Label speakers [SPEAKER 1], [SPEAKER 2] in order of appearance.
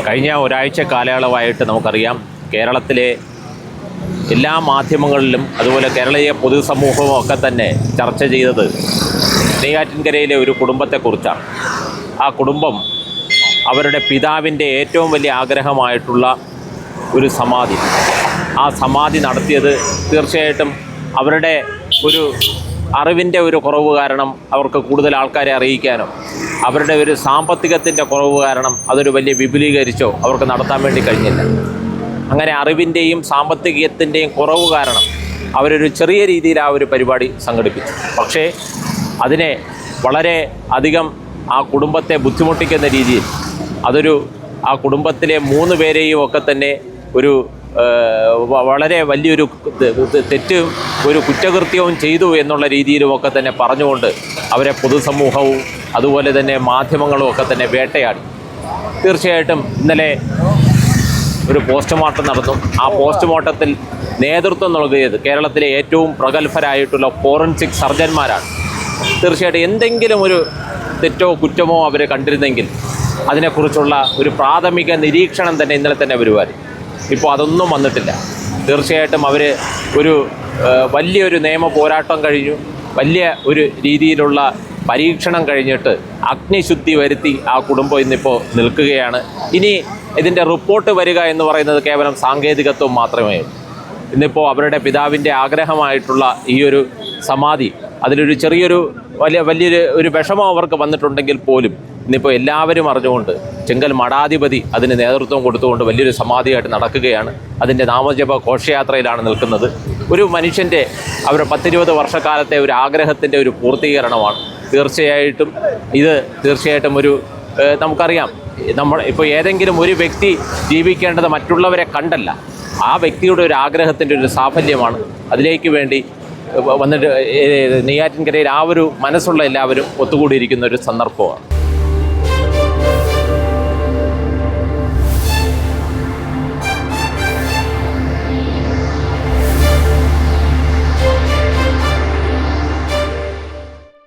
[SPEAKER 1] കഴിഞ്ഞ ഒരാഴ്ച കാലയളവായിട്ട് നമുക്കറിയാം കേരളത്തിലെ എല്ലാ മാധ്യമങ്ങളിലും അതുപോലെ കേരളീയ പൊതുസമൂഹവും ഒക്കെ തന്നെ ചർച്ച ചെയ്തത് നെയ്യാറ്റിൻകരയിലെ ഒരു കുടുംബത്തെക്കുറിച്ചാണ്. ആ കുടുംബം അവരുടെ പിതാവിൻ്റെ ഏറ്റവും വലിയ ആഗ്രഹമായിട്ടുള്ള ഒരു സമാധി, ആ സമാധി നടത്തിയത് തീർച്ചയായിട്ടും അവരുടെ ഒരു അറിവിൻ്റെ ഒരു കുറവ് കാരണം അവർക്ക് കൂടുതൽ ആൾക്കാരെ അറിയിക്കാനോ അവരുടെ ഒരു സാമ്പത്തികത്തിൻ്റെ കുറവ് കാരണം അതൊരു വലിയ വിപുലീകരിച്ചോ അവർക്ക് നടത്താൻ വേണ്ടി കഴിഞ്ഞില്ല. അങ്ങനെ അറിവിൻ്റെയും സാമ്പത്തികത്തിൻ്റെയും കുറവ് കാരണം അവരൊരു ചെറിയ രീതിയിൽ ആ ഒരു പരിപാടി സംഘടിപ്പിച്ചു. പക്ഷേ അതിനെ വളരെ അധികം ആ കുടുംബത്തെ ബുദ്ധിമുട്ടിക്കുന്ന രീതിയിൽ ആ കുടുംബത്തിലെ 3 പേരെയും ഒക്കെ തന്നെ ഒരു വളരെ വലിയൊരു തെറ്റും ഒരു കുറ്റകൃത്യവും ചെയ്തു എന്നുള്ള രീതിയിലുമൊക്കെ തന്നെ പറഞ്ഞുകൊണ്ട് അവരെ പൊതുസമൂഹവും അതുപോലെ തന്നെ മാധ്യമങ്ങളും ഒക്കെ തന്നെ വേട്ടയാടി. തീർച്ചയായിട്ടും ഇന്നലെ ഒരു പോസ്റ്റ്മോർട്ടം നടന്നു. ആ പോസ്റ്റ്മോർട്ടത്തിൽ നേതൃത്വം നൽകിയത് കേരളത്തിലെ ഏറ്റവും പ്രഗത്ഭരായിട്ടുള്ള ഫോറൻസിക് സർജന്മാരാണ്. തീർച്ചയായിട്ടും എന്തെങ്കിലും ഒരു തെറ്റോ കുറ്റമോ അവർ കണ്ടിരുന്നെങ്കിൽ അതിനെക്കുറിച്ചുള്ള ഒരു പ്രാഥമിക നിരീക്ഷണം തന്നെ ഇന്നലെ തന്നെ വരുവാൻ. ഇപ്പോൾ അതൊന്നും വന്നിട്ടില്ല. തീർച്ചയായിട്ടും അവർ വലിയൊരു നിയമ പോരാട്ടം കഴിഞ്ഞു, വലിയ ഒരു രീതിയിലുള്ള പരീക്ഷണം കഴിഞ്ഞിട്ട് അഗ്നിശുദ്ധി വരുത്തി ആ കുടുംബം ഇന്നിപ്പോൾ നിൽക്കുകയാണ്. ഇനി ഇതിൻ്റെ റിപ്പോർട്ട് വരിക എന്ന് പറയുന്നത് കേവലം സാങ്കേതികത്വം മാത്രമേ ഉള്ളൂ. ഇന്നിപ്പോൾ അവരുടെ പിതാവിൻ്റെ ആഗ്രഹമായിട്ടുള്ള ഈ ഒരു സമാധി അതിലൊരു ചെറിയൊരു വലിയൊരു വിഷമം അവർക്ക് വന്നിട്ടുണ്ടെങ്കിൽ പോലും ഇന്നിപ്പോൾ എല്ലാവരും അറിഞ്ഞുകൊണ്ട് ചെങ്കൽ മഠാധിപതി അതിന് നേതൃത്വം കൊടുത്തുകൊണ്ട് വലിയൊരു സമാധിയായിട്ട് നടക്കുകയാണ്. അതിൻ്റെ നാമജപ ഘോഷയാത്രയിലാണ് നിൽക്കുന്നത്. ഒരു മനുഷ്യൻ്റെ അവരുടെ 10-20 വർഷക്കാലത്തെ ഒരു ആഗ്രഹത്തിൻ്റെ ഒരു പൂർത്തീകരണമാണ്. തീർച്ചയായിട്ടും നമുക്കറിയാം, ഇപ്പോൾ ഏതെങ്കിലും ഒരു വ്യക്തി ജീവിക്കേണ്ടത് മറ്റുള്ളവരെ കണ്ടല്ല, ആ വ്യക്തിയുടെ ഒരു ആഗ്രഹത്തിൻ്റെ ഒരു സാഫല്യമാണ്. അതിലേക്ക് വേണ്ടി വന്നിട്ട് നെയ്യാറ്റിൻകരയിൽ ആ ഒരു മനസ്സുള്ള എല്ലാവരും ഒത്തുകൂടിയിരിക്കുന്ന ഒരു സന്ദർഭമാണ്.